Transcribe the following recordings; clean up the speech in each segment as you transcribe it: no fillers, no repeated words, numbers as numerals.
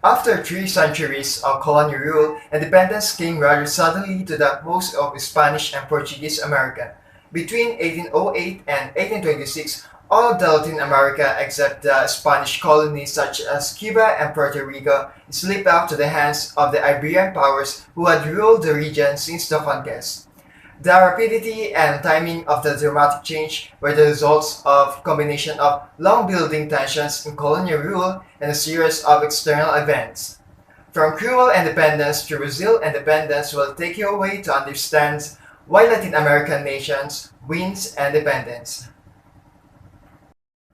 After 3 centuries of colonial rule, independence came rather suddenly to the most of Spanish and Portuguese America. Between 1808 and 1826, all of Latin America except the Spanish colonies such as Cuba and Puerto Rico slipped out to the hands of the Iberian powers who had ruled the region since the conquest. The rapidity and timing of the dramatic change were the results of combination of long-building tensions in colonial rule and a series of external events. From Creole independence to Brazil independence will take you away to understand why Latin American nations wins independence.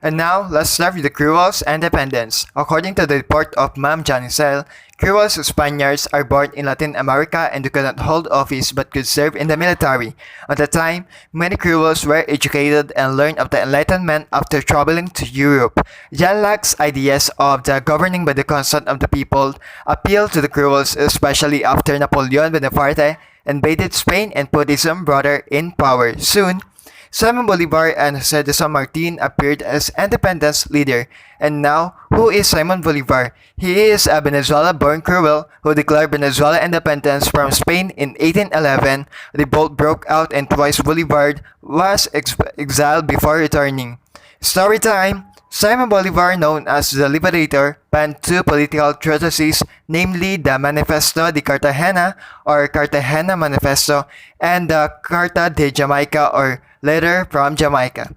And now, let's start with the Creoles and independence. According to the report of Ma'am Janicel, Creoles Spaniards are born in Latin America and could not hold office but could serve in the military. At the time, many Creoles were educated and learned of the Enlightenment after traveling to Europe. John Locke's ideas of the governing by the consent of the people appealed to the Creoles, especially after Napoleon Bonaparte invaded Spain and put his own brother in power. Soon, Simon Bolivar and Jose de San Martin appeared as independence leader. And now, who is Simon Bolivar? He is a Venezuela-born Creole who declared Venezuela independence from Spain in 1811. The revolt broke out and twice Bolivar was exiled before returning. Story time! Simon Bolivar, known as the Liberator, penned two political treatises, namely the Manifesto de Cartagena or Cartagena Manifesto and the Carta de Jamaica or Letter from Jamaica.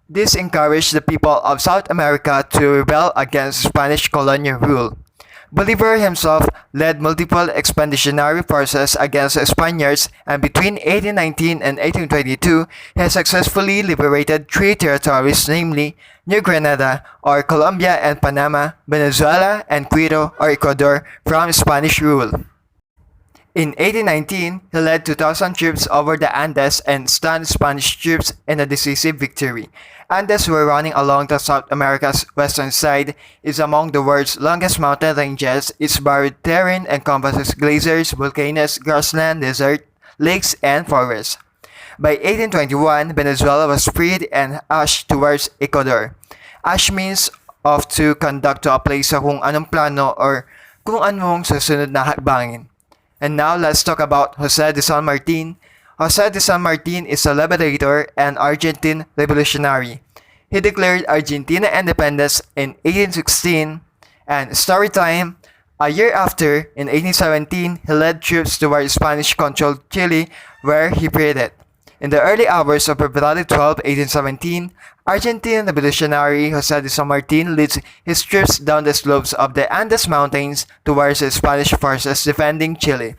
This encouraged the people of South America to rebel against Spanish colonial rule. Bolivar himself led multiple expeditionary forces against the Spaniards, and between 1819 and 1822, he successfully liberated three territories, namely New Granada or Colombia and Panama, Venezuela, and Quito or Ecuador from Spanish rule. In 1819, he led 2,000 troops over the Andes and stunned Spanish troops in a decisive victory. Andes were running along the South America's western side, is among the world's longest mountain ranges. Its varied terrain encompasses glaciers, volcanoes, grassland, desert, lakes, and forests. By 1821, Venezuela was freed and ashed towards Ecuador. Ash means of to conduct to a place sa kung anong plano or kung anong susunod na hakbangin. And now let's talk about Jose de San Martin. Jose de San Martin is a liberator and Argentine revolutionary. He declared Argentina independence in 1816, and story time, a year after, in 1817, he led troops toward Spanish-controlled Chile, where he freed it. In the early hours of February 12, 1817, Argentine revolutionary Jose de San Martin leads his troops down the slopes of the Andes Mountains towards the Spanish forces defending Chile.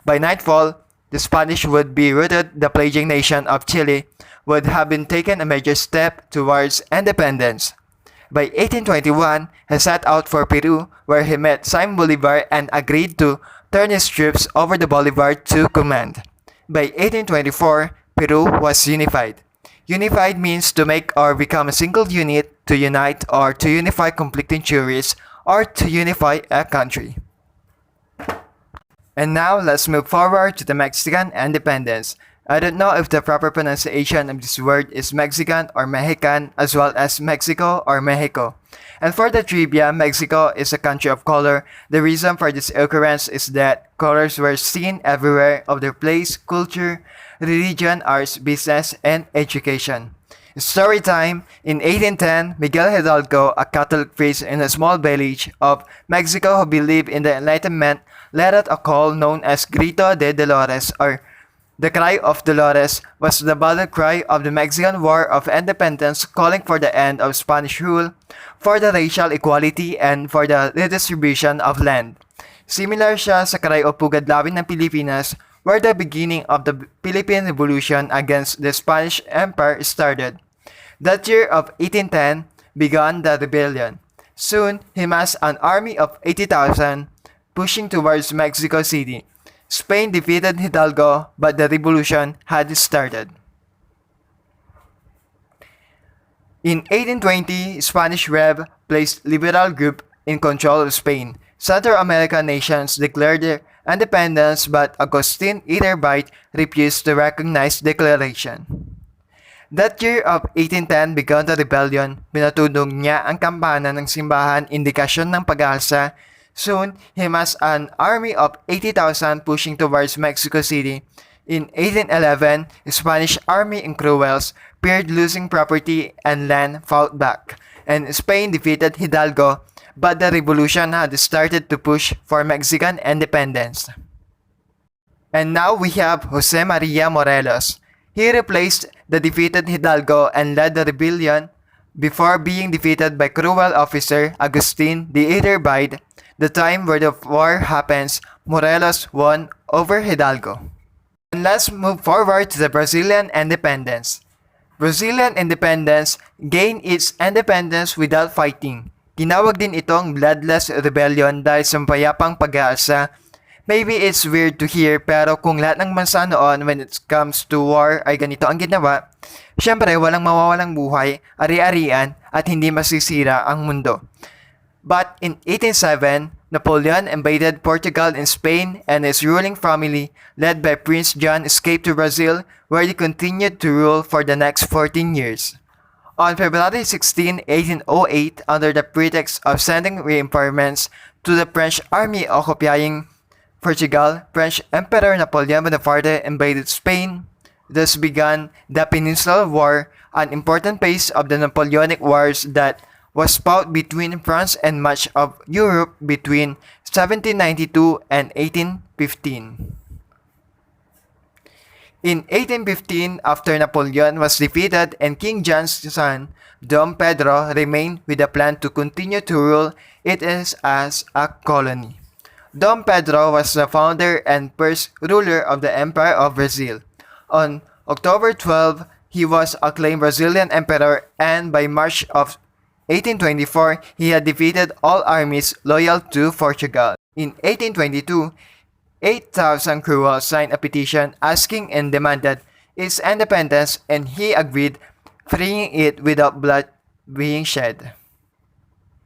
By nightfall, the Spanish would be routed. The plaguing nation of Chile would have been taken a major step towards independence. By 1821, he set out for Peru, where he met Simon Bolivar and agreed to turn his troops over to Bolivar to command. By 1824, Peru was unified. Unified means to make or become a single unit, to unite or to unify conflicting theories, or to unify a country. And now, let's move forward to the Mexican independence. I don't know if the proper pronunciation of this word is Mexican or Mexican, as well as Mexico or Mexico. And for the trivia, Mexico is a country of color. The reason for this occurrence is that colors were seen everywhere of their place, culture, religion, arts, business, and education. Story time, in 1810, Miguel Hidalgo, a Catholic priest in a small village of Mexico who believed in the Enlightenment, let out a call known as Grito de Dolores, or the Cry of Dolores, was the battle cry of the Mexican War of Independence, calling for the end of Spanish rule, for the racial equality, and for the redistribution of land. Similar siya sa Cry o Pugadlawin ng Pilipinas, where the beginning of the Philippine Revolution against the Spanish Empire started. That year of 1810 began the rebellion. Soon, he massed an army of 80,000, pushing towards Mexico City. Spain defeated Hidalgo, but the revolution had started. In 1820, Spanish Rev placed liberal group in control of Spain. Central American nations declared their independence, but Agustin Iturbide refused to recognize the declaration. That year of 1810 began the rebellion. Pinatunog niya ang kampana ng simbahan, indikasyon ng pag-asa. Soon, he amassed an army of 80,000 pushing towards Mexico City. In 1811, the Spanish army in Creoles feared losing property and land fought back, and Spain defeated Hidalgo, but the revolution had started to push for Mexican independence. And now we have Jose Maria Morelos. He replaced the defeated Hidalgo and led the rebellion before being defeated by Creole officer Agustin de Iturbide. The time where the war happens, Morelos won over Hidalgo. And let's move forward to the Brazilian independence. Brazilian independence gained its independence without fighting. Tinawag din itong bloodless rebellion dahil sa mapayapang pag-aasa. Maybe it's weird to hear pero kung lahat ng bansa noon when it comes to war ay ganito ang ginawa, syempre walang mawawalang buhay, ari-arian at hindi masisira ang mundo. But in 1807, Napoleon invaded Portugal and Spain, and his ruling family, led by Prince John, escaped to Brazil where he continued to rule for the next 14 years. On February 16, 1808, under the pretext of sending reinforcements to the French army occupying Portugal, French Emperor Napoleon Bonaparte invaded Spain. Thus began the Peninsular War, an important phase of the Napoleonic Wars that was fought between France and much of Europe between 1792 and 1815. In 1815, after Napoleon was defeated and King John's son, Dom Pedro, remained with a plan to continue to rule it as a colony. Dom Pedro was the founder and first ruler of the Empire of Brazil. On October 12, he was acclaimed Brazilian Emperor, and by March of 1824, he had defeated all armies loyal to Portugal. In 1822, 8,000 Creoles signed a petition asking and demanded its independence, and he agreed, freeing it without blood being shed.